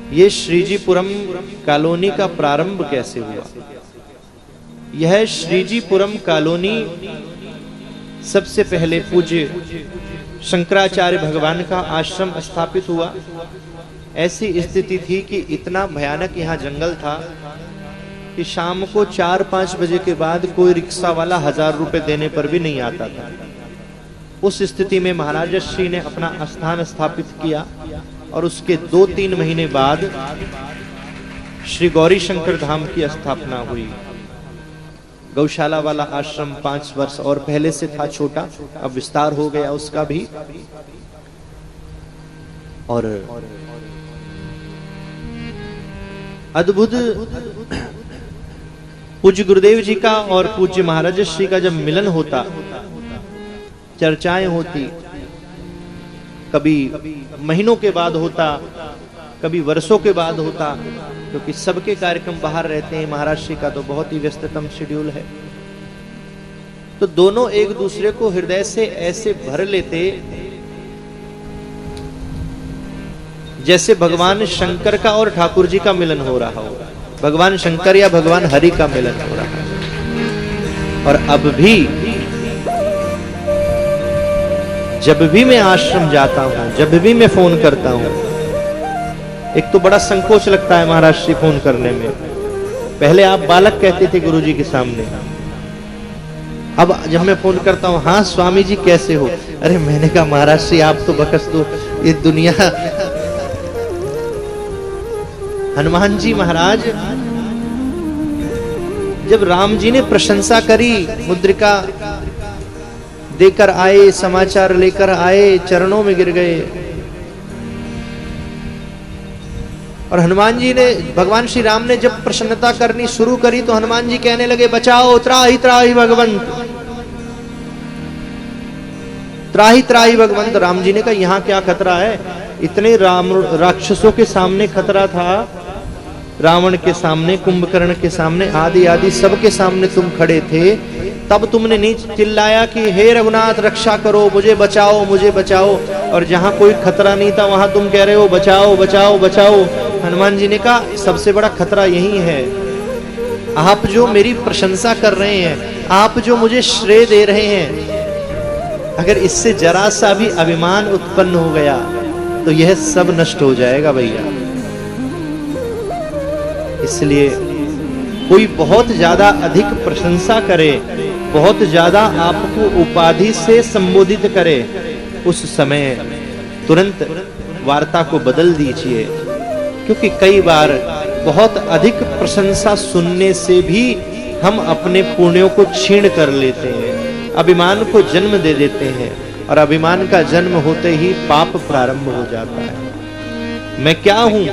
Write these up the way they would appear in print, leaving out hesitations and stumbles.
ये श्रीजीपुरम कॉलोनी का प्रारंभ कैसे हुआ। यह श्रीजीपुरम कॉलोनी सबसे पहले पूज्य शंकराचार्य भगवान का आश्रम स्थापित हुआ। ऐसी स्थिति थी कि इतना भयानक यहाँ जंगल था कि शाम को 4-5 बजे के बाद कोई रिक्शा वाला 1000 रुपए देने पर भी नहीं आता था। उस स्थिति में महाराज श्री ने अपना स्थान स्थापित किया और उसके 2-3 महीने बाद श्री गौरी शंकर धाम की स्थापना हुई। गौशाला वाला आश्रम 5 वर्ष और पहले से था छोटा, अब विस्तार हो गया उसका भी। और अद्भुत पूज्य गुरुदेव जी का और पूज्य महाराज श्री का जब मिलन होता, चर्चाएं होती, कभी महीनों के बाद होता, कभी वर्षों के बाद होता, क्योंकि सबके कार्यक्रम बाहर रहते हैं। महाराज श्री का तो बहुत ही व्यस्ततम शेड्यूल है। तो दोनों एक दूसरे को हृदय से ऐसे भर लेते जैसे भगवान शंकर का और ठाकुर जी का मिलन हो रहा हो, भगवान शंकर या भगवान हरि का मिलन हो रहा है। और अब भी जब भी मैं आश्रम जाता हूं, जब भी मैं फोन करता हूं, एक तो बड़ा संकोच लगता है महाराज श्री फोन करने में। पहले आप बालक कहते थे गुरुजी के सामने, अब जब मैं फोन करता हूं, हाँ स्वामी जी कैसे हो। अरे मैंने कहा महाराज श्री आप तो बकस दो, ये दुनिया। हनुमान जी महाराज जब राम जी ने प्रशंसा करी, मुद्रिका देकर आए, समाचार लेकर आए, चरणों में गिर गए। और हनुमान जी ने, भगवान श्री राम ने जब प्रसन्नता करनी शुरू करी तो हनुमान जी कहने लगे, बचाओ, त्राहि त्राहि भगवंत, त्राहि त्राहि भगवंत। राम जी ने कहा यहाँ क्या खतरा है, इतने राक्षसों के सामने खतरा था, रावण के सामने, कुंभकर्ण के सामने, आदि आदि सबके सामने तुम खड़े थे, तब तुमने नहीं चिल्लाया कि हे रघुनाथ रक्षा करो, मुझे बचाओ, मुझे बचाओ। और जहां कोई खतरा नहीं था वहां तुम कह रहे हो बचाओ बचाओ बचाओ। हनुमान जी ने कहा सबसे बड़ा खतरा यही है, आप जो मेरी प्रशंसा कर रहे हैं, आप जो मुझे श्रेय दे रहे हैं, अगर इससे जरा सा भी अभिमान उत्पन्न हो गया तो यह सब नष्ट हो जाएगा भैया। इसलिए कोई बहुत ज्यादा अधिक प्रशंसा करे, बहुत ज्यादा आपको उपाधि से संबोधित करे, उस समय तुरंत वार्ता को बदल दीजिए। क्योंकि कई बार बहुत अधिक प्रशंसा सुनने से भी हम अपने पुण्यों को क्षीण कर लेते हैं, अभिमान को जन्म दे देते हैं, और अभिमान का जन्म होते ही पाप प्रारंभ हो जाता है। मैं क्या हूं,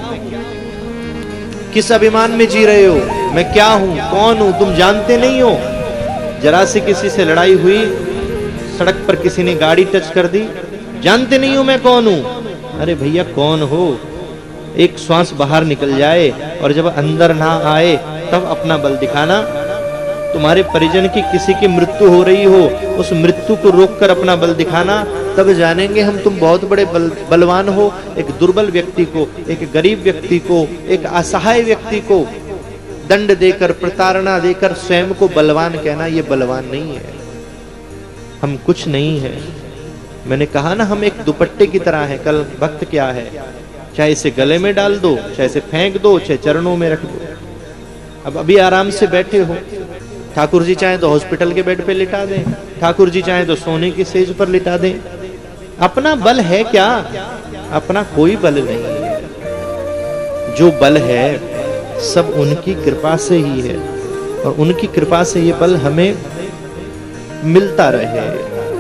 किस अभिमान में जी रहे हो, मैं क्या हूं, कौन हूं, तुम जानते नहीं हो। जरा से किसी से लड़ाई हुई, सड़क पर किसी ने गाड़ी टच कर दी, जानते नहीं हो मैं कौन हूं। अरे भैया कौन हो, एक श्वास बाहर निकल जाए और जब अंदर ना आए तब अपना बल दिखाना। तुम्हारे परिजन की किसी की मृत्यु हो रही हो, उस मृत्यु को रोककर अपना बल दिखाना, तब जानेंगे हम तुम बहुत बड़े बलवान हो। एक दुर्बल व्यक्ति को, एक गरीब व्यक्ति को, एक असहाय व्यक्ति को दंड देकर, प्रताड़ना देकर स्वयं को बलवान कहना, ये बलवान नहीं है। हम कुछ नहीं है। मैंने कहा ना, हम एक दुपट्टे की तरह है। कल भक्त क्या है, चाहे इसे गले में डाल दो, चाहे इसे फेंक दो, चाहे चरणों में रख दो। अब अभी आराम से बैठे हो, ठाकुर जी चाहे तो हॉस्पिटल के बेड पे लिटा दें, ठाकुर जी चाहे तो सोने की सेज पर लिटा दें। अपना बल है क्या, अपना कोई बल नहीं है। जो बल है सब उनकी कृपा से ही है, और उनकी कृपा से ये बल हमें मिलता रहे।